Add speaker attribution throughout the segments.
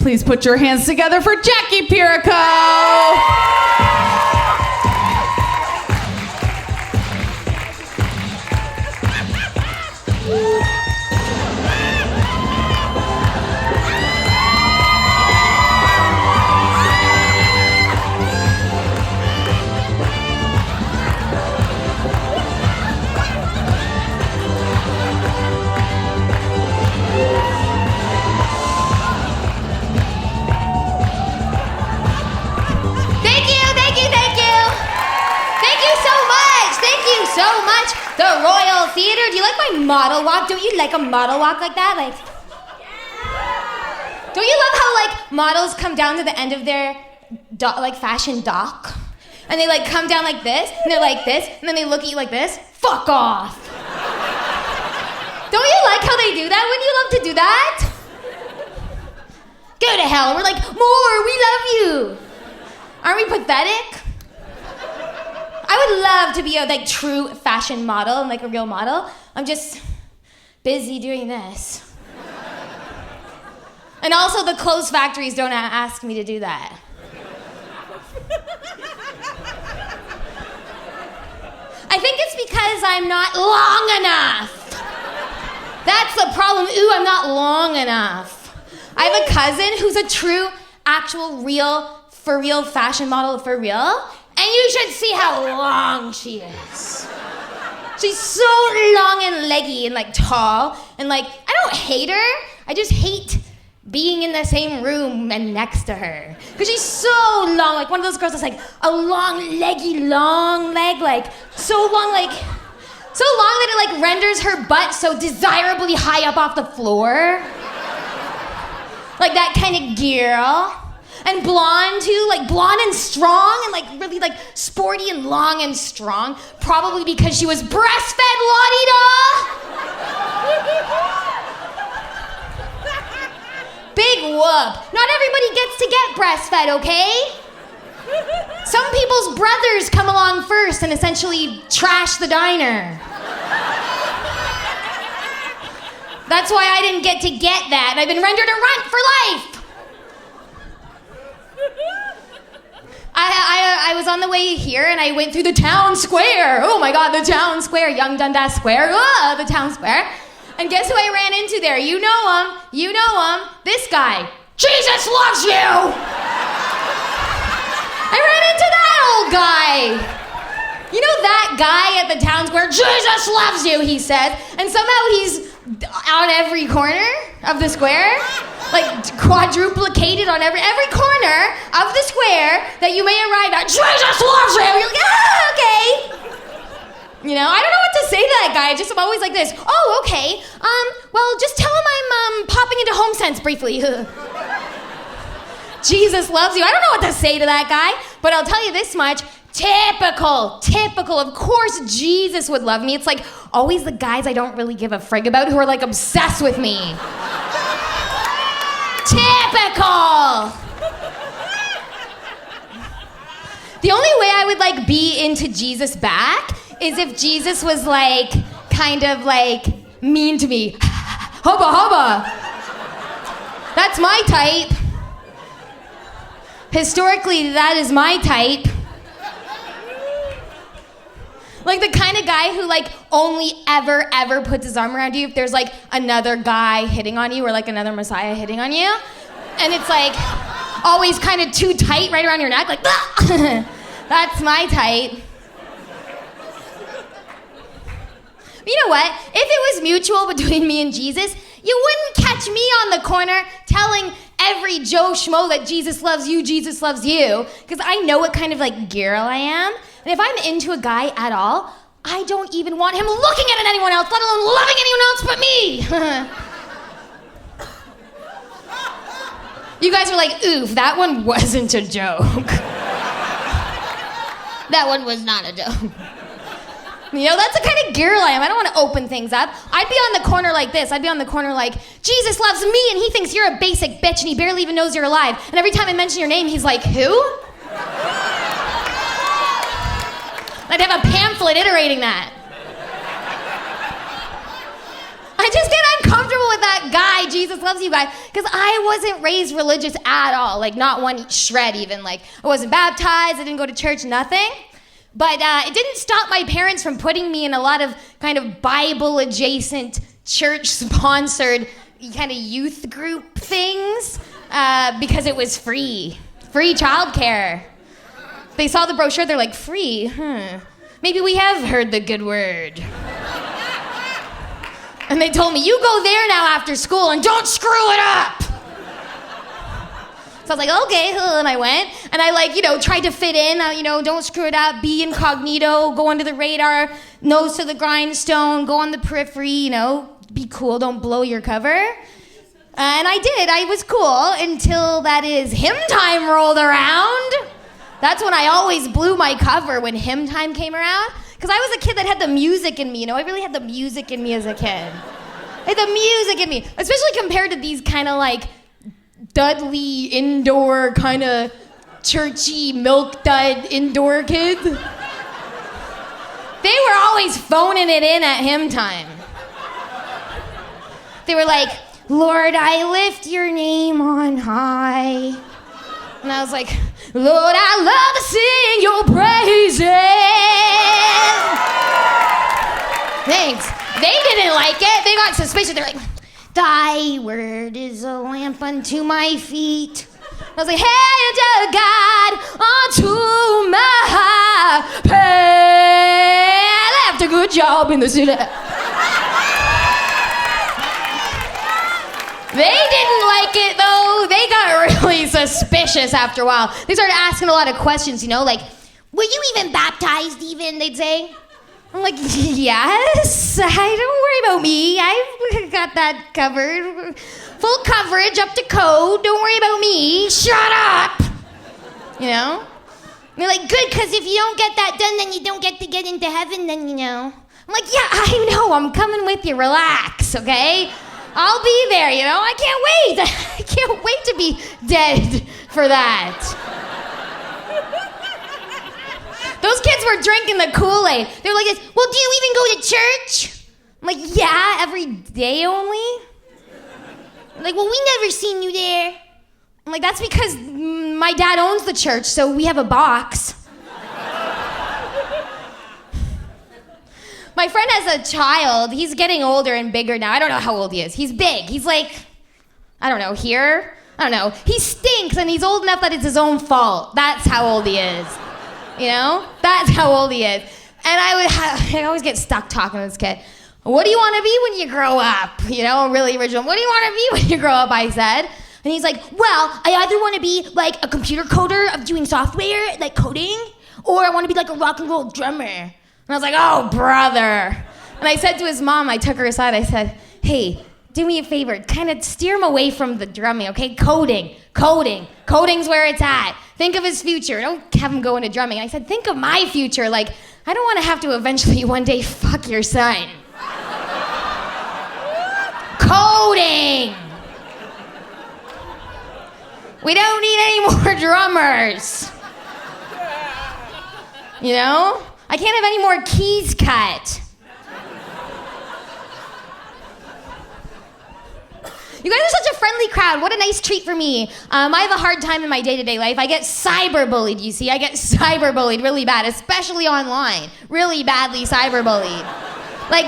Speaker 1: Please put your hands together for Jackie Pirico.
Speaker 2: So much. The Royal Theater. Do you like my model walk? Don't you like a model walk like that? Like, don't you love how like models come down to the end of their fashion dock, and they like come down like this, and they're like this, and then they look at you like this? Fuck off. Don't you like how they do that? Wouldn't you love to do that? Go to hell. We're like, more. We love you. Aren't we pathetic? I would love to be a like true fashion model and like a real model. I'm just busy doing this. And also the clothes factories don't ask me to do that. I think it's because I'm not long enough. That's the problem. Ooh, I'm not long enough. I have a cousin who's a true, actual, real, for real fashion model for real. And you should see how long she is. She's so long and leggy and like tall. And like, I don't hate her. I just hate being in the same room and next to her. Because she's so long, like one of those girls that's like a long, leggy, long leg, like so long that it like renders her butt so desirably high up off the floor. Like that kind of girl. And blonde too, like blonde and strong and like really like sporty and long and strong. Probably because she was breastfed, la-di-da. Big whoop. Not everybody gets to get breastfed, okay? Some people's brothers come along first and essentially trash the diner. That's why I didn't get to get that. I've been rendered a runt for life. I was on the way here and I went through the town square. Oh my God, the town square, Young Dundas Square. The town square. And guess who I ran into there? You know him. This guy. Jesus loves you! I ran into that old guy. You know that guy at the town square? Jesus loves you, he said. And somehow he's on every corner of the square. Like quadruplicated on every corner of the square that you may arrive at. Jesus loves you! You're like, okay. You know, I don't know what to say to that guy. I'm always like this. Oh, okay. Well, just tell him I'm popping into HomeSense briefly. Jesus loves you. I don't know what to say to that guy, but I'll tell you this much. Typical. Of course Jesus would love me. It's like always the guys I don't really give a frig about who are like obsessed with me. Typical. The only way I would like be into Jesus back is if Jesus was like kind of like mean to me. Hubba. That's my type. Historically, that is my type. Like the kind of guy who like only ever puts his arm around you if there's like another guy hitting on you or like another Messiah hitting on you. And it's like always kind of too tight right around your neck, like, that's my type. But you know what? If it was mutual between me and Jesus, you wouldn't catch me on the corner telling every Joe Schmo that Jesus loves you, because I know what kind of like girl I am. And if I'm into a guy at all, I don't even want him looking at anyone else, let alone loving anyone else but me. You guys are like, oof, that one wasn't a joke. That one was not a joke. You know, that's the kind of girl I am. I don't want to open things up. I'd be on the corner like this. I'd be on the corner like, Jesus loves me and he thinks you're a basic bitch and he barely even knows you're alive. And every time I mention your name, he's like, who? I'd have a pamphlet iterating that. I I just get uncomfortable with that guy, Jesus loves you guy, because I wasn't raised religious at all, like not one shred even. Like I wasn't baptized, I didn't go to church, nothing. But it didn't stop my parents from putting me in a lot of kind of Bible-adjacent, church-sponsored kind of youth group things because it was free childcare. They saw the brochure, they're like, free? Maybe we have heard the good word. And they told me, you go there now after school and don't screw it up. So I was like, okay, and I went, and I tried to fit in, don't screw it up, be incognito, go under the radar, nose to the grindstone, go on the periphery, be cool, don't blow your cover. And I did, I was cool until that is hymn time rolled around. That's when I always blew my cover when hymn time came around. Because I was a kid that had the music in me, I really had the music in me as a kid. I had the music in me, especially compared to these kind of like Dudley indoor kind of churchy milk dud indoor kids. They were always phoning it in at hymn time. They were like, Lord, I lift your name on high. And I was like, Lord, I love to sing your praises. Thanks. They didn't like it. They got suspicious. They're like, thy word is a lamp unto my feet. I was like, hey, God, unto my path. Left a good job in the city. They didn't like it, though. They got really suspicious after a while. They started asking a lot of questions, like, were you even baptized even, they'd say? I'm like, yes, don't worry about me. I've got that covered. Full coverage, up to code, don't worry about me. Shut up! And they're like, good, because if you don't get that done, then you don't get to get into heaven, then I'm like, yeah, I know, I'm coming with you, relax, okay? I'll be there, I can't wait. I can't wait to be dead for that. Those kids were drinking the Kool-Aid. They were like this, well, do you even go to church? I'm like, yeah, every day only. I'm like, well, we never seen you there. I'm like, that's because my dad owns the church, so we have a box. My friend has a child. He's getting older and bigger now. I don't know how old he is. He's big. He's like, I don't know, here? I don't know. He stinks, and he's old enough that it's his own fault. That's how old he is. That's how old he is. And I always get stuck talking to this kid. What do you want to be when you grow up? Really original. What do you want to be when you grow up, I said. And he's like, well, I either want to be like a computer coder of doing software, like coding, or I want to be like a rock and roll drummer. And I was like, oh, brother. And I said to his mom, I took her aside, I said, hey, do me a favor, kind of steer him away from the drumming, okay? Coding's where it's at. Think of his future. Don't have him go into drumming. And I said, think of my future. Like, I don't want to have to eventually one day fuck your son. Coding. We don't need any more drummers. I can't have any more keys cut. You guys are such a friendly crowd. What a nice treat for me. I have a hard time in my day-to-day life. I get cyberbullied, you see. I get cyberbullied really bad, especially online. Really badly cyberbullied. Like,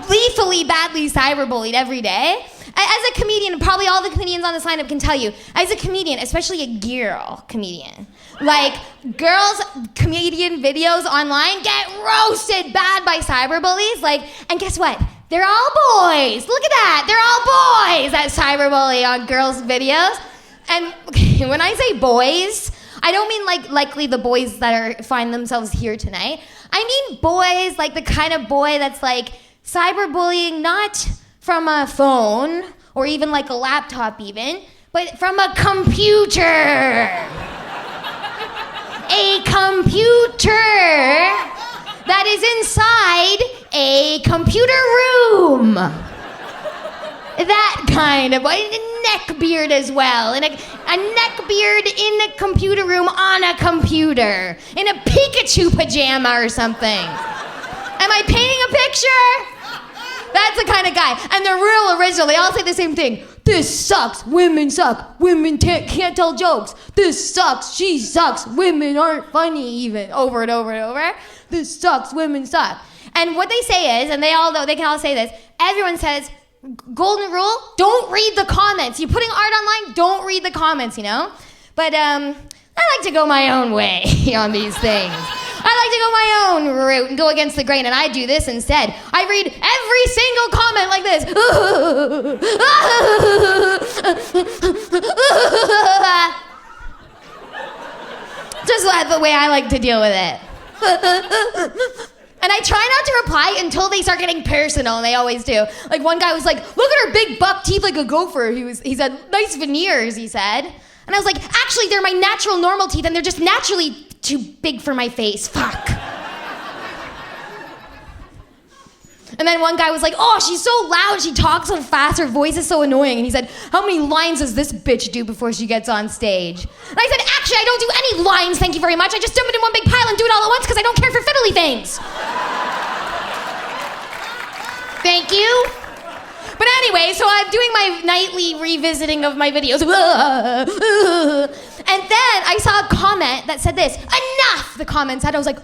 Speaker 2: lethally badly cyberbullied every day. As a comedian, probably all the comedians on this lineup can tell you, as a comedian, especially a girl comedian, like, girls' comedian videos online get roasted bad by cyberbullies. Like, and guess what? They're all boys. Look at that. They're all boys that cyberbully on girls' videos. And when I say boys, I don't mean likely the boys that find themselves here tonight. I mean boys, like the kind of boy that's like cyberbullying not from a phone or even like a laptop even, but from a computer. A computer that is inside a computer room. That kind of, a neck beard as well. And a neck beard in a computer room on a computer. In a Pikachu pajama or something. Am I painting a picture? That's the kind of guy. And they're real original. They all say the same thing. This sucks. Women suck. Women can't tell jokes. This sucks. She sucks. Women aren't funny even. Over and over and over. This sucks. Women suck. And what they say is, and they can all say this, everyone says, golden rule, don't read the comments. You're putting art online, don't read the comments, you know? But I like to go my own way on these things. I like to go my own route and go against the grain, and I do this instead. I read every single comment like this. Just the way I like to deal with it. And I try not to reply until they start getting personal, and they always do. Like one guy was like, look at her big buck teeth like a gopher. He said, nice veneers, he said. And I was like, actually, they're my natural normal teeth, and they're just naturally too big for my face. Fuck. And then one guy was like, oh, she's so loud, she talks so fast, her voice is so annoying. And he said, how many lines does this bitch do before she gets on stage? And I said, actually, I don't do any lines, thank you very much. I just dump it in one big pile and do it all at once because I don't care for fiddly things. Thank you. But anyway, so I'm doing my nightly revisiting of my videos. And then I saw a comment that said this, enough, the comment said. I was like,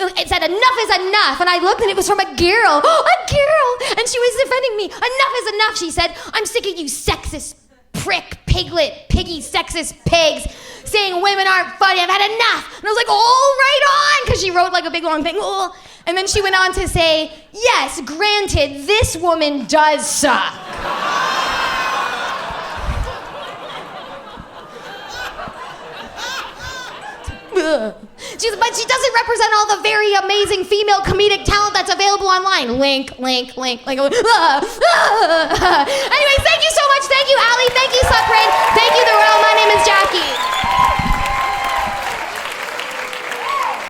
Speaker 2: it said, enough is enough. And I looked and it was from a girl. And she was defending me. Enough is enough, she said. I'm sick of you sexist prick, piglet, piggy, sexist pigs saying women aren't funny. I've had enough. And I was like, oh, right on. Because she wrote like a big long thing. Oh. And then she went on to say, yes, granted, this woman does suck. But she doesn't represent all the very amazing female comedic talent that's available online. Link. Anyways, thank you so much. Thank you, Ali. Thank you, Suckrin. Thank you, the Realm.